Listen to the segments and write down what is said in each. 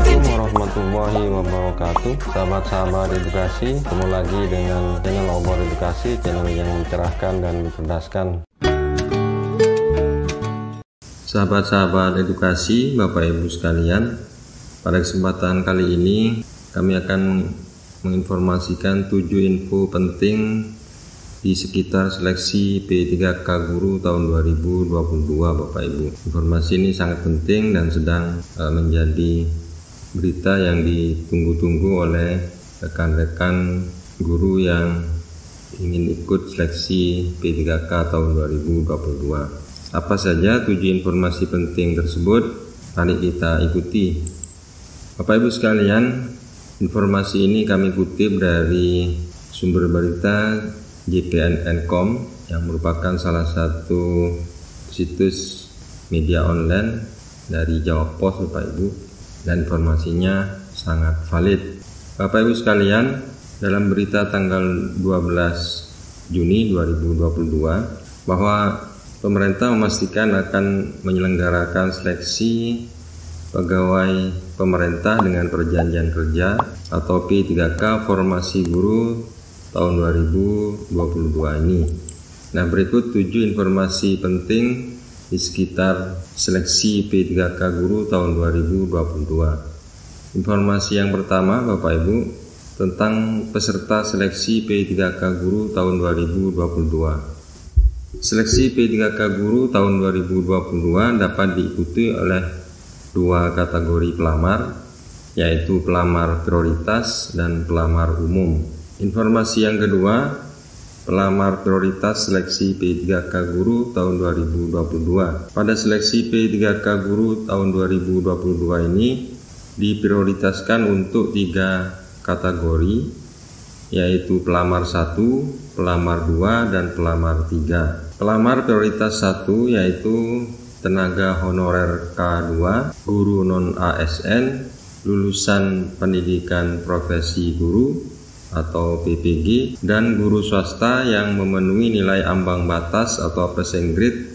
Assalamualaikum warahmatullahi wabarakatuh. Sahabat-sahabat edukasi, ketemu lagi dengan channel Obor Edukasi, channel yang mencerahkan dan mencerdaskan. Sahabat-sahabat edukasi, Bapak Ibu sekalian, pada kesempatan kali ini kami akan menginformasikan 7 info penting di sekitar seleksi P3K Guru tahun 2022 Bapak Ibu. Informasi ini sangat penting dan sedang menjadi berita yang ditunggu-tunggu oleh rekan-rekan guru yang ingin ikut seleksi P3K tahun 2022. Apa saja 7 informasi penting tersebut? Mari kita ikuti. Bapak Ibu sekalian, informasi ini kami kutip dari sumber berita JPNN.com yang merupakan salah satu situs media online dari Jawa Pos Bapak Ibu, dan informasinya sangat valid. Bapak Ibu sekalian, dalam berita tanggal 12 Juni 2022 bahwa pemerintah memastikan akan menyelenggarakan seleksi pegawai pemerintah dengan perjanjian kerja atau P3K formasi guru tahun 2022 ini. Nah, berikut 7 informasi penting di sekitar seleksi P3K Guru tahun 2022. Informasi yang pertama Bapak Ibu tentang peserta seleksi P3K Guru tahun 2022. Seleksi P3K Guru tahun 2022 dapat diikuti oleh 2 kategori pelamar, yaitu pelamar prioritas dan pelamar umum. Informasi yang kedua, pelamar prioritas seleksi P3K Guru tahun 2022. Pada seleksi P3K Guru tahun 2022 ini diprioritaskan untuk 3 kategori, yaitu pelamar 1, pelamar 2, dan pelamar 3. Pelamar prioritas 1 yaitu tenaga honorer K2, guru non-ASN, lulusan pendidikan profesi guru atau PPG, dan guru swasta yang memenuhi nilai ambang batas atau passing grade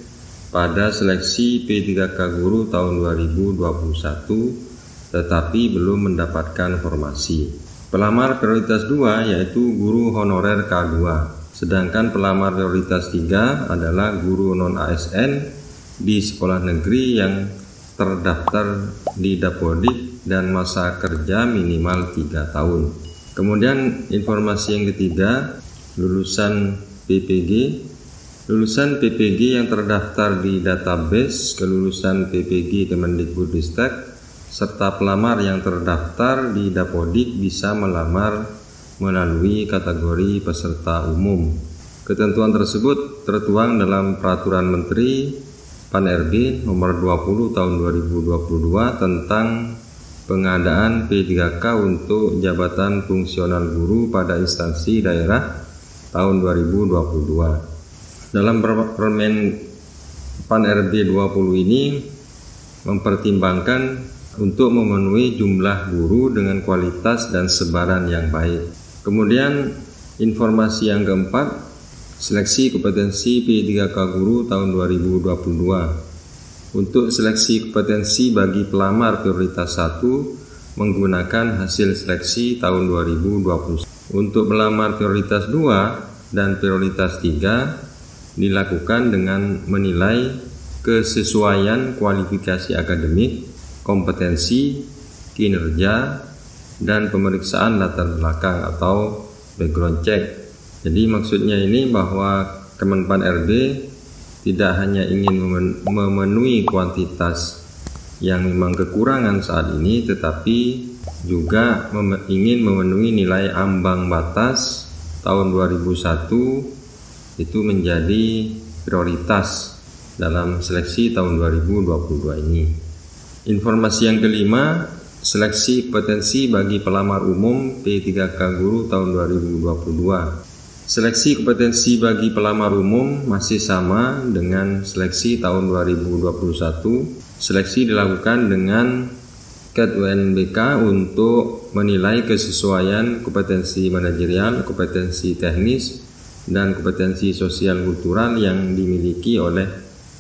pada seleksi P3K Guru tahun 2021 tetapi belum mendapatkan formasi. Pelamar prioritas 2 yaitu guru honorer K2, sedangkan pelamar prioritas 3 adalah guru non-ASN di sekolah negeri yang terdaftar di Dapodik dan masa kerja minimal 3 tahun. Kemudian informasi yang ketiga, lulusan PPG. Lulusan PPG yang terdaftar di database kelulusan PPG Kemendikbudristek serta pelamar yang terdaftar di Dapodik bisa melamar melalui kategori peserta umum. Ketentuan tersebut tertuang dalam Peraturan Menteri PAN-RB nomor 20 tahun 2022 tentang pengadaan P3K untuk jabatan fungsional guru pada instansi daerah tahun 2022. Dalam Permen PAN-RB 20 ini mempertimbangkan untuk memenuhi jumlah guru dengan kualitas dan sebaran yang baik. Kemudian informasi yang keempat, seleksi kompetensi P3K Guru tahun 2022. Untuk seleksi kompetensi bagi pelamar prioritas 1 menggunakan hasil seleksi tahun 2021. Untuk pelamar prioritas 2 dan prioritas 3 dilakukan dengan menilai kesesuaian kualifikasi akademik, kompetensi, kinerja, dan pemeriksaan latar belakang atau background check. Jadi maksudnya ini bahwa Kemenpan RB tidak hanya ingin memenuhi kuantitas yang memang kekurangan saat ini, tetapi juga ingin memenuhi nilai ambang batas tahun 2001 itu menjadi prioritas dalam seleksi tahun 2022 ini. Informasi yang kelima, seleksi kompetensi bagi pelamar umum P3K Guru tahun 2022. Seleksi kompetensi bagi pelamar umum masih sama dengan seleksi tahun 2021. Seleksi dilakukan dengan CAT UNBK untuk menilai kesesuaian kompetensi manajerial, kompetensi teknis, dan kompetensi sosial kultural yang dimiliki oleh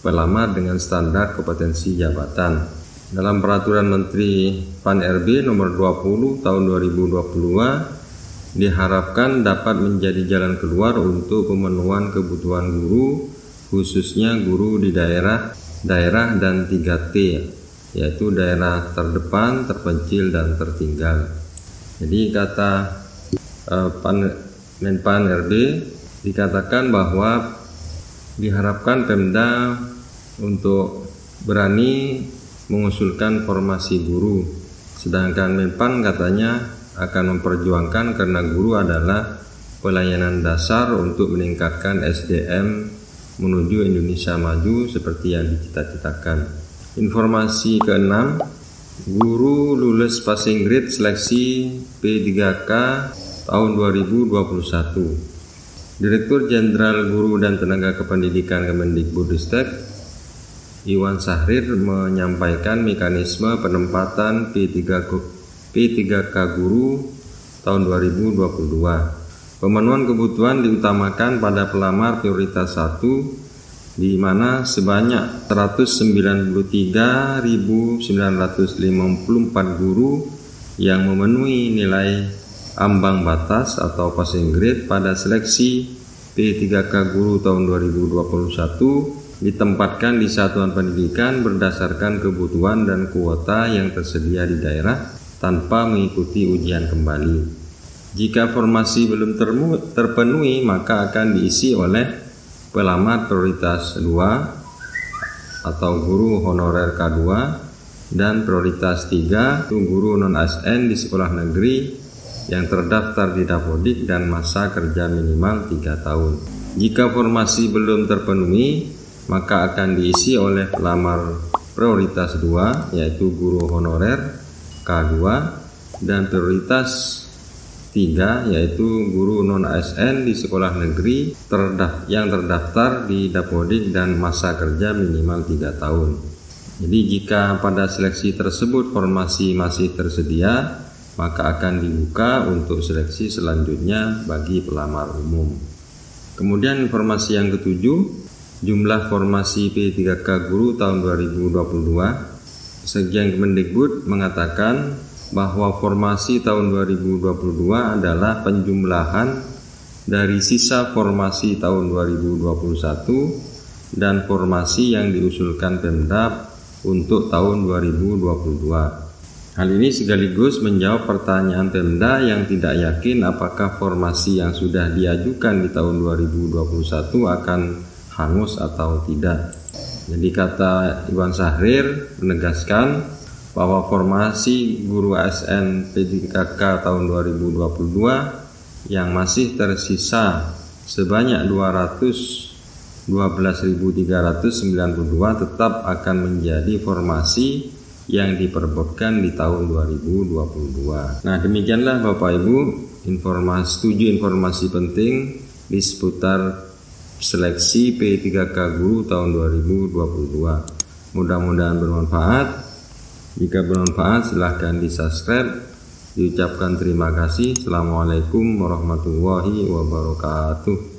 pelamar dengan standar kompetensi jabatan. Dalam Peraturan Menteri Pan-RB nomor 20 tahun 2022 diharapkan dapat menjadi jalan keluar untuk pemenuhan kebutuhan guru, khususnya guru di daerah dan 3T, yaitu daerah terdepan, terpencil, dan tertinggal. Jadi kata Menpan RB dikatakan bahwa diharapkan Pemda untuk berani mengusulkan formasi guru, sedangkan Menpan katanya akan memperjuangkan karena guru adalah pelayanan dasar untuk meningkatkan SDM menuju Indonesia maju seperti yang dicita-citakan. Informasi ke-6, guru lulus passing grade seleksi P3K tahun 2021. Direktur Jenderal Guru dan Tenaga Kependidikan Kemendikbudristek Iwan Sahrir menyampaikan mekanisme penempatan P3K guru tahun 2022. Pemenuhan kebutuhan diutamakan pada pelamar prioritas 1, di mana sebanyak 193.954 guru yang memenuhi nilai ambang batas atau passing grade pada seleksi P3K guru tahun 2021 ditempatkan di satuan pendidikan berdasarkan kebutuhan dan kuota yang tersedia di daerah tanpa mengikuti ujian kembali. Jika formasi belum terpenuhi, maka akan diisi oleh pelamar prioritas 2 atau guru honorer K2 dan prioritas 3 itu guru non-ASN di sekolah negeri yang terdaftar di Dapodik dan masa kerja minimal 3 tahun. Jika formasi belum terpenuhi, maka akan diisi oleh pelamar prioritas 2 yaitu guru honorer K2 dan prioritas 3 yaitu guru non-ASN di sekolah negeri yang terdaftar di Dapodik dan masa kerja minimal 3 tahun. Jadi jika pada seleksi tersebut formasi masih tersedia, maka akan dibuka untuk seleksi selanjutnya bagi pelamar umum. Kemudian informasi yang ketujuh, jumlah formasi P3K guru tahun 2022. Sekjen Kemendikbud mengatakan bahwa formasi tahun 2022 adalah penjumlahan dari sisa formasi tahun 2021 dan formasi yang diusulkan Pemda untuk tahun 2022. Hal ini sekaligus menjawab pertanyaan Pemda yang tidak yakin apakah formasi yang sudah diajukan di tahun 2021 akan hangus atau tidak. Jadi kata Iwan Sahrir menegaskan bahwa formasi guru ASN P3K tahun 2022 yang masih tersisa sebanyak 212.392 tetap akan menjadi formasi yang diperebutkan di tahun 2022. Nah, demikianlah Bapak Ibu tujuh informasi penting di seputar seleksi P3K guru tahun 2022. Mudah-mudahan bermanfaat. Jika bermanfaat silahkan di subscribe. Diucapkan terima kasih. Assalamualaikum warahmatullahi wabarakatuh.